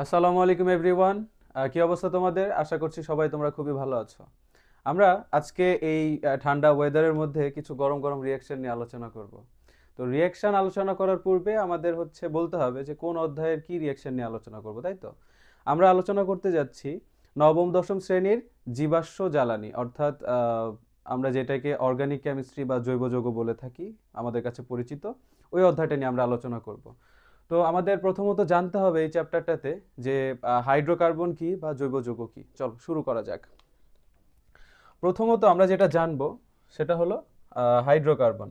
আসসালামু আলাইকুম এভরিওয়ান। কি অবস্থা তোমাদের? আশা করছি সবাই তোমরা খুবই ভালো আছো। আমরা আজকে এই ঠান্ডা ওয়েদারের মধ্যে কিছু গরম গরম রিয়াকশন নিয়ে আলোচনা করব। তো রিয়াকশন আলোচনা করার পূর্বে আমাদের বলতে হবে যে কোন অধ্যায়ের কি রিয়াকশন নিয়ে আলোচনা করব, তাই তো? আমরা আলোচনা করতে যাচ্ছি নবম দশম শ্রেণীর জীবাশ্ম জ্বালানি, অর্থাৎ আমরা যেটাকে অর্গানিক কেমিস্ট্রি বা জৈব যৌগ বলে থাকি, আমাদের কাছে পরিচিত ওই অধ্যায়টা নিয়ে আমরা আলোচনা করব। তো আমাদের প্রথমত জানতে হবে এই চ্যাপ্টারটাতে যে হাইড্রোকার্বন কি বা জৈব যৌগ কি। চল শুরু করা যাক। প্রথমত আমরা যেটা জানবো সেটা হলো হাইড্রোকার্বন।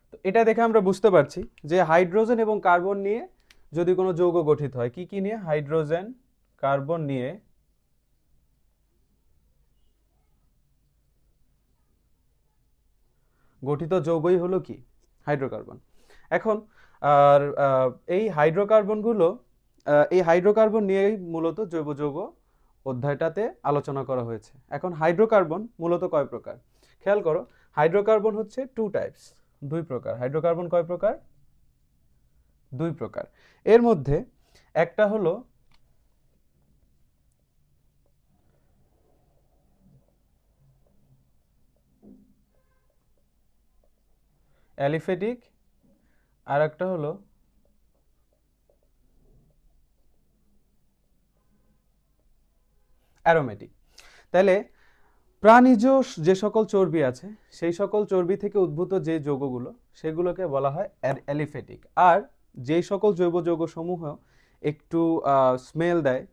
তো এটা দেখে আমরা বুঝতে পারছি যে হাইড্রোজেন এবং কার্বন নিয়ে যদি কোনো যৌগ গঠিত হয়, কি কি নিয়ে? হাইড্রোজেন কার্বন নিয়ে গঠিত যৌগই হলো কি? হাইড্রোকার্বন। এখন আর এই হাইড্রোকার্বনগুলো এই হাইড্রোকার্বন নিয়েই মূলত জৈব যৌগ অধ্যায়টাতে আলোচনা করা হয়েছে। এখন হাইড্রোকার্বন মূলত কয় প্রকার খেয়াল করো। হাইড্রোকার্বন হচ্ছে টু টাইপস, দুই প্রকার। হাইড্রোকার্বন কয় প্রকার? দুই প্রকার। এর মধ্যে একটা হলো অ্যালিফেটিক, আর একটা হলো অ্যারোমেটিক। তাহলে প্রাণীজ যে সকল চর্বি আছে সেই সকল চর্বি থেকে উদ্ভূত যে যৌগগুলো সেগুলোকে বলা হয় অ্যালিফেটিক। আর যেই সকল জৈব যৌগসমূহ একটু স্মেল দেয়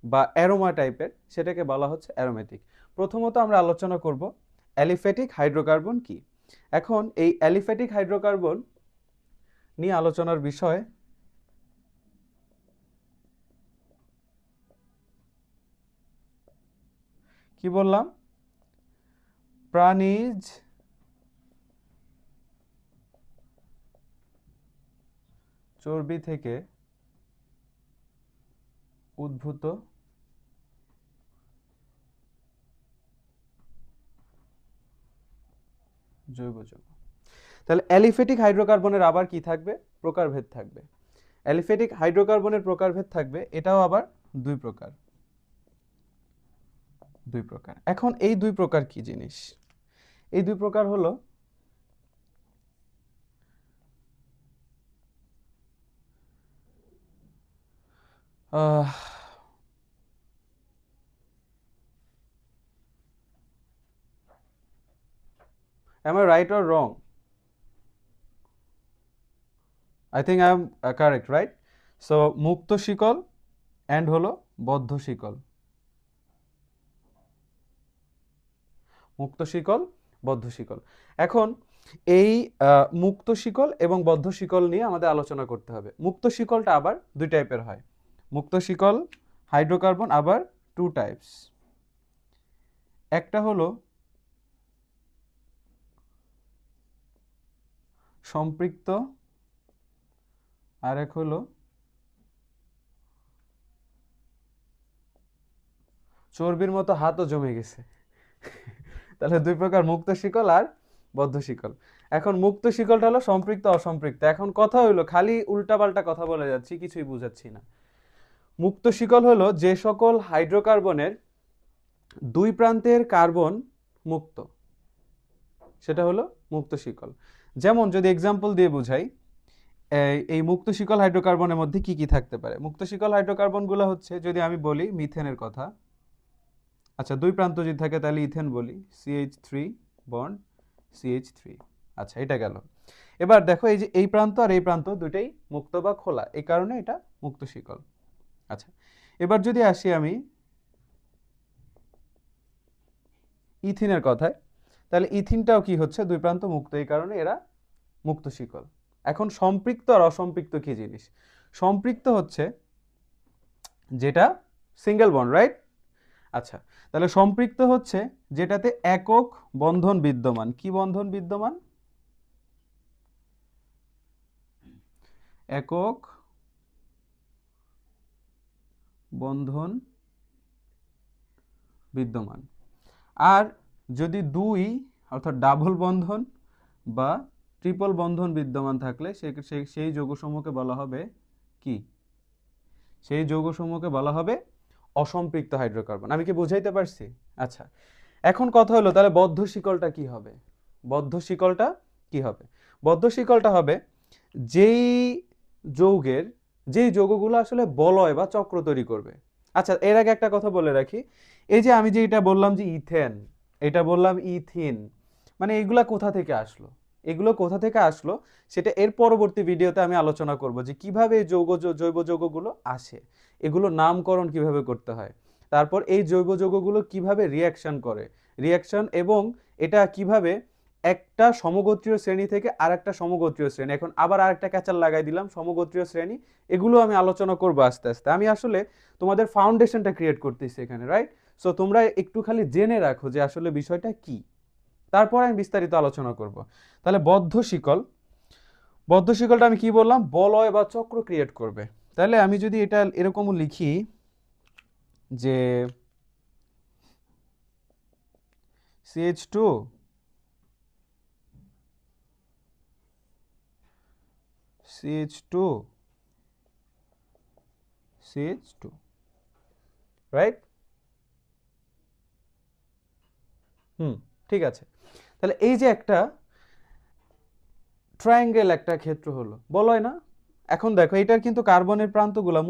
বা অ্যারোমা টাইপের সেটাকে বলা হচ্ছে অ্যারোমেটিক। প্রথমত আমরা আলোচনা করব অ্যালিফেটিক হাইড্রোকার্বন কি। এখন এই অ্যালিফেটিক হাইড্রোকার্বন নিয়ে আলোচনার বিষয় কি বললাম? প্রাণীজ চর্বি থেকে উদ্ভূত জৈব যৌগ। তাহলে অ্যালিফেটিক হাইড্রোকার্বনের আবার কি থাকবে? প্রকারভেদ থাকবে। অ্যালিফেটিক হাইড্রোকার্বনের প্রকারভেদ থাকবে, এটাও আবার দুই প্রকার। দুই প্রকার। এখন এই দুই প্রকার কি জিনিস? এই দুই প্রকার হলো আহ am I right or wrong? I think I am correct, right? So মুক্ত শিকল and হলো বদ্ধ শিকল। মুক্ত শিকল, বদ্ধ শিকল। এখন এই মুক্ত শিকল এবং বদ্ধ শিকল নিয়ে আমাদের আলোচনা করতে হবে। মুক্ত শিকলটা আবার দুই টাইপের হয়। মুক্ত শিকল হাইড্রোকার্বন আবার টু টাইপস। একটা হলো সম্পৃক্ত, আর এক হলো চর্বির মতো হাতও জমে গেছে। তাহলে দুই প্রকার, মুক্ত শিকল আর বদ্ধ শিকল। এখন মুক্ত শিকলটা হলো সম্পৃক্ত অসম্পৃক্ত। এখন কথা হইলো খালি উল্টাপাল্টা কথা বলে যাচ্ছি, কিছুই বুঝাচ্ছি না। মুক্ত শিকল হলো যে সকল হাইড্রোকার্বনের দুই প্রান্তের কার্বন মুক্ত, সেটা হলো মুক্ত শিকল। যেমন যদি এক্সাম্পল দিয়ে বুঝাই, এই মুক্ত শিকল হাইড্রোকার্বনের মধ্যে কি কি থাকতে পারে? মুক্ত শিকল হাইড্রোকার্বনগুলো হচ্ছে, যদি আমি বলি মিথেনের কথা, আচ্ছা দুই প্রান্ত যদি থাকে তাহলে ইথেন বলি, CH3 বন্ড CH3। আচ্ছা এটা গেল। এবার দেখো এই যে এই প্রান্ত আর এই প্রান্ত দুইটাই মুক্ত বা খোলা, এই কারণে এটা মুক্ত শিকল। আচ্ছা এবার যদি আসি আমি ইথিনের কথায়, তাহলে ইথিনটাও কি হচ্ছে? দুই প্রান্ত মুক্ত, এই কারণে এরা মুক্ত শিকল। এখন সম্পৃক্ত আর অসম্পৃক্ত কি জিনিস? সম্পৃক্ত হচ্ছে যেটা সিঙ্গেল বন্ড, রাইট? আচ্ছা তাহলে সম্পৃক্ত হচ্ছে যেটাতে একক বন্ধন বিদ্যমান। কি বন্ধন বিদ্যমান? একক বন্ধন বিদ্যমান। আর যদি দুই, অর্থাৎ ডাবল বন্ধন বা ট্রিপল বন্ধন বিদ্যমান থাকলে সেই যৌগসমূহকে বলা হবে কি? সেই যৌগসমূহকে বলা হবে অসম্পৃক্ত হাইড্রোকার্বন। আমি কি বুঝাইতে পারছি? আচ্ছা, এখন কথা হলো তাহলে বদ্ধ শিকলটা কি হবে? বদ্ধ শিকলটা কি হবে? বদ্ধ শিকলটা হবে যেই যৌগগুলো আসলে বলয় বা চক্র তৈরি করবে। আচ্ছা, এর আগে একটা কথা বলে রাখি, এই যে আমি যে এটা বললাম যে ইথেন, এটা বললাম ইথিন, মানে এগুলা কোথা থেকে আসলো? এগুলো কোথা থেকে আসলো সেটা এর পরবর্তী ভিডিওতে আমি আলোচনা করব, যে কিভাবে এই জৈব যৌগগুলো আসে, এগুলো নামকরণ কিভাবে করতে হয়, তারপর এই জৈব যৌগগুলো কিভাবে রিয়াকশন করে, এবং এটা কিভাবে একটা সমগোত্রীয় শ্রেণী থেকে আরেকটা সমগোত্রীয় শ্রেণী, এখন আবার আরেকটা ক্যাচাল লাগাই দিলাম সমগোত্রীয় শ্রেণী, এগুলো আমি আলোচনা করব আস্তে আস্তে। আমি আসলে তোমাদের ফাউন্ডেশনটা ক্রিয়েট করতেছি এখানে, রাইট? সো তোমরা একটু খালি জেনে রাখো যে আসলে বিষয়টা কি, তারপর আমি বিস্তারিত আলোচনা করব। তাহলে বদ্ধ শিকলটা আমি কি বললাম? বলয় বা চক্র ক্রিয়েট করবে। তাহলে আমি যদি এটা এরকম লিখি যে CH2 CH2 রাইট? ঠিক আছে। তাহলে এই যে একটা ট্রায়াঙ্গেল একটা ক্ষেত্র হলো, বলয় না? এখন দেখো এটার কিন্তু কার্বনের প্রান্তগুলো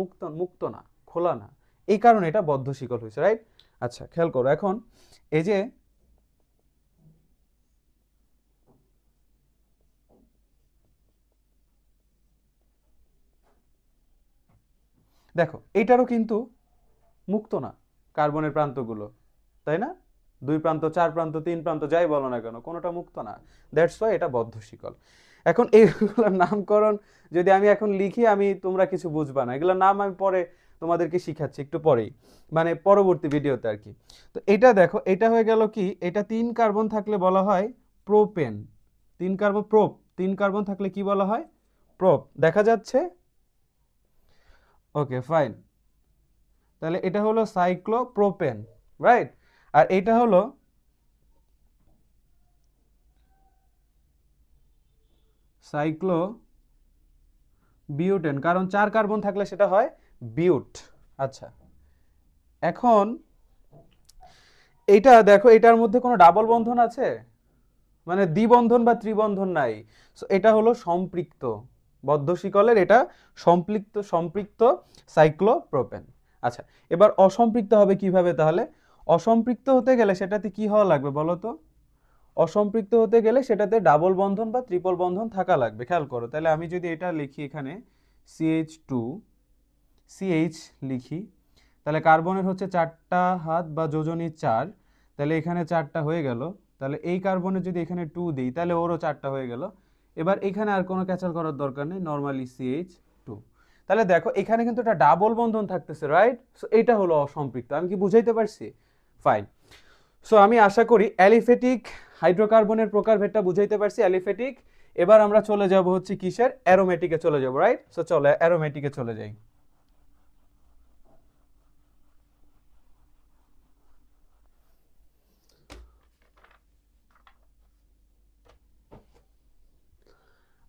মুক্ত না, খোলা না, এই কারণে এটা বদ্ধ শিকল হয়েছে, রাইট? আচ্ছা, খেয়াল করো এখন এই যে দেখো এইটারও কিন্তু মুক্ত না কার্বনের প্রান্তগুলো, তাই না? 2 প্রান্ত, 4 প্রান্ত, 3 প্রান্ত, যাই বলো না কেন, কোনোটা মুক্ত না। দ্যাটস ওয়াই এটা বদ্ধ শিকল। এখন এইগুলোর নামকরণ যদি আমি এখন লিখি, তোমরা কিছু বুঝবা না, এগুলোর নাম আমি পরে তোমাদেরকে শিখাচ্ছি একটু পরেই, মানে পরবর্তী ভিডিওতে আর কি। তো এটা দেখো, এটা হয়ে গেল কি, এটা 3 কার্বন থাকলে বলা হয় প্রোপেন। 3 কার্বন থাকলে কি বলা হয়? প্রোপ। দেখা যাচ্ছে? ওকে, ফাইন। তাহলে এটা হলো সাইক্লোপ্রোপেন, রাইট? আর এটা হলো সাইক্লোবিউটেন, কারণ 4 কার্বন থাকলে সেটা হয় বিউট। আচ্ছা, এখন এইটা দেখো, এটার মধ্যে কোনো ডাবল বন্ধন আছে? মানে দ্বিবন্ধন বা ত্রিবন্ধন নাই। সো এটা হলো সম্পৃক্ত, বদ্ধ শিকলের এটা সম্পৃক্ত সাইক্লোপ্রোপেন। আচ্ছা, এবার অসম্পৃক্ত হবে কিভাবে তাহলে? অসম্পৃক্ত হতে গেলে সেটাতে কি হওয়া লাগবে বলো তো? অসম্পৃক্ত হতে গেলে সেটাতে ডাবল বন্ধন বা ট্রিপল বন্ধন থাকা লাগবে। খেয়াল করো, তাহলে আমি যদি এটা লিখি এখানে CH2 CH লিখি, তাহলে কার্বনের হচ্ছে 4টা হাত বা যোজনী 4, তাহলে এখানে 4টা হয়ে গেল। তাহলে এই কার্বনের যদি এখানে 2 দিই, তাহলে ওরও 4টা হয়ে গেল। এবার এখানে আর কোনো ক্যাচাল করার দরকার নেই, নর্মালি CH2। তাহলে দেখো এখানে কিন্তু একটা ডাবল বন্ধন থাকতেছে, রাইট? সো এটা হলো অসম্পৃক্ত। আমি কি বুঝাইতে পারছি? ফাইন। সো আমি আশা করি অ্যালিফেটিক হাইড্রোকার্বনের প্রকারভেদটা বুঝাইতে পারছি, অ্যালিফেটিক। এবার আমরা চলে যাব হচ্ছে কিসের? অ্যারোমেটিকে চলে যাব, রাইট? সো চলো অ্যারোমেটিকে চলে যাই।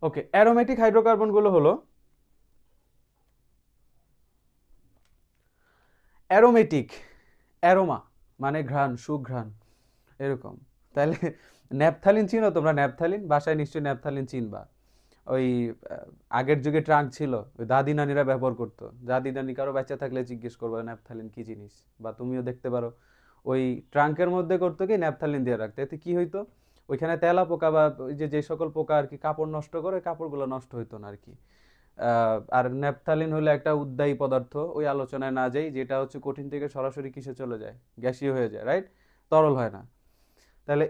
ওকে, অ্যারোমেটিক হাইড্রোকার্বনগুলো হলো অ্যারোমেটিক, অ্যারোমা মানে ঘ্রাণ, সুঘ্রাণ, এরকম। তাহলে ন্যাপথালিন চিনো তোমরা? ন্যাপথালিন বাসায় নিশ্চয়ই ন্যাপথালিন চিনবা। ওই আগের যুগে ট্রাঙ্ক ছিল, ওই দাদি নানিরা ব্যবহার করতো। দাদি নানি কারো বাচ্চা থাকলে জিজ্ঞেস করবো ন্যাপথালিন কি জিনিস, বা তুমিও দেখতে পারো ওই ট্রাঙ্কের মধ্যে করতো কি ন্যাপথালিন দিয়ে রাখতো। এতে কি হইতো? ওইখানে তেলা পোকা বা ওই যে সকল পোকা আর কি কাপড় নষ্ট করে, কাপড়গুলো নষ্ট হইতো না আর কি। আর ন্যাপথালিন হলো একটা উদ্বায়ী পদার্থ, ওই আলোচনায় না যাই, যেটা হচ্ছে কঠিন থেকে সরাসরি কিসে চলে যায়? গ্যাসীয় হয়ে যায়, রাইট? তরল হয় না। তাহলে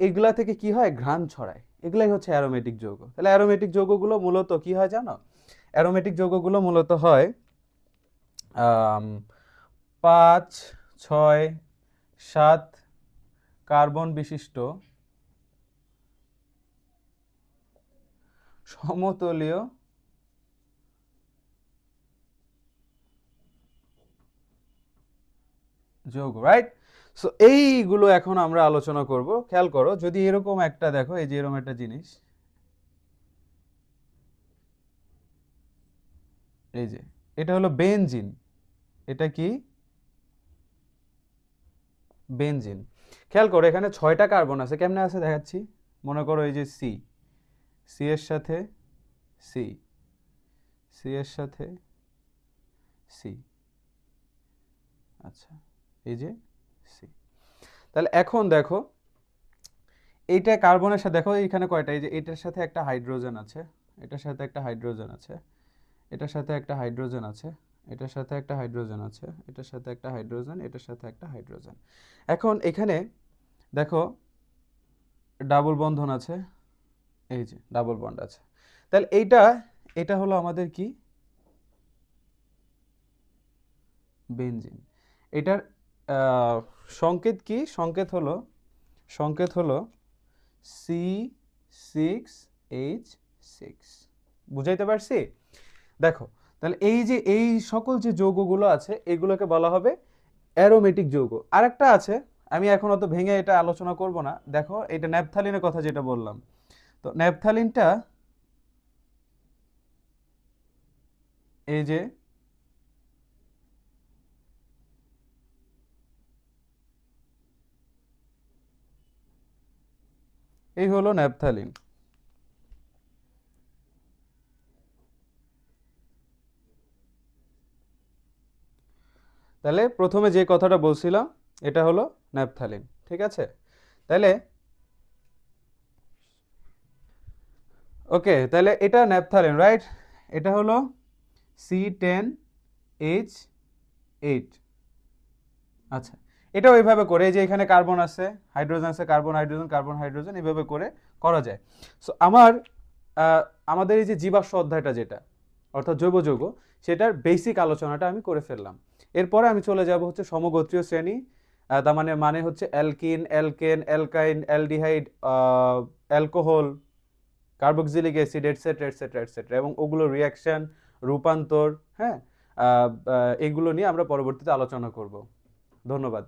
এইগুলা থেকে কি হয়? ঘ্রাণ ছড়ায়। এগুলাই হচ্ছে অ্যারোমেটিক যৌগ। তাহলে অ্যারোমেটিক যৌগগুলো মূলত কি হয় জানো? অ্যারোমেটিক যৌগগুলো মূলত হয় 5, 6, 7 কার্বন বিশিষ্ট সমতলীয় যৌগ, রাইট? সো এইগুলো এখন আমরা আলোচনা করব। খেয়াল করো, যদি এরকম একটা দেখো, এই যে এরকম একটা জিনিস, এই যে এটা হলো বেনজিন। এটা কি? বেনজিন। খেয়াল করো এখানে 6টা কার্বন আছে, কেমনে আছে দেখাচ্ছি। মনে করো এই যে সি, সি এর সাথে সি, সি এর সাথে সি, আচ্ছা এই যে সি। তাহলে এখন দেখো এইটা কার্বনের সাথে দেখো এখানে কয়টা, এই যে এটার সাথে একটা হাইড্রোজেন আছে, এটার সাথে একটা হাইড্রোজেন আছে, এটার সাথে একটা হাইড্রোজেন আছে, এটার সাথে একটা হাইড্রোজেন আছে, এটার সাথে একটা হাইড্রোজেন, এটার সাথে একটা হাইড্রোজেন। এখন এখানে দেখো ডাবল বন্ধন আছে, এই যে ডাবল বন্ড আছে। তাহলে এটা হলো আমাদের কি? বেনজিন। এটার সংকেত কি? সংকেত হলো C6H6। বুঝাইতে পারছি? দেখো তাহলে এই যে এই সকল যে যৌগগুলো আছে এগুলোকে বলা হবে অ্যারোমেটিক যৌগ। আরেকটা আছে, আমি এখন অত ভেঙে এটা আলোচনা করব না। দেখো এটা ন্যাপথালিনের কথা যেটা বললাম, তো ন্যাপথালিনটা এই যে এই হলো ন্যাপথালিন। তাহলে প্রথমে যে কথাটা বলছিলাম এটা হলো ন্যাপথালিন, ঠিক আছে? তাহলে ওকে, তাহলে এটা ন্যাপথালিন, রাইট? এটা হলো C10H8। আচ্ছা, এটা ওইভাবে করে, এই যে এখানে কার্বন আছে, হাইড্রোজেন আছে, কার্বন হাইড্রোজেন, কার্বন হাইড্রোজেন, এইভাবে করে করা যায়। সো আমাদের এই যে জীবাশ্ম অধ্যায়টা যেটা, অর্থাৎ জৈব যৌগ, সেটার বেসিক আলোচনাটা আমি করে ফেললাম। এরপরে আমি চলে যাব হচ্ছে সমগোত্রীয় শ্রেণী। তার মানে হচ্ছে alkyne, alkane, অ্যালকাইন, aldehyde, alcohol, carboxylic acid, etcetera etcetera etcetera, এবং ওগুলো রিয়াকশন, রূপান্তর, হ্যাঁ, এগুলো নিয়ে আমরা পরবর্তীতে আলোচনা করব। ধন্যবাদ।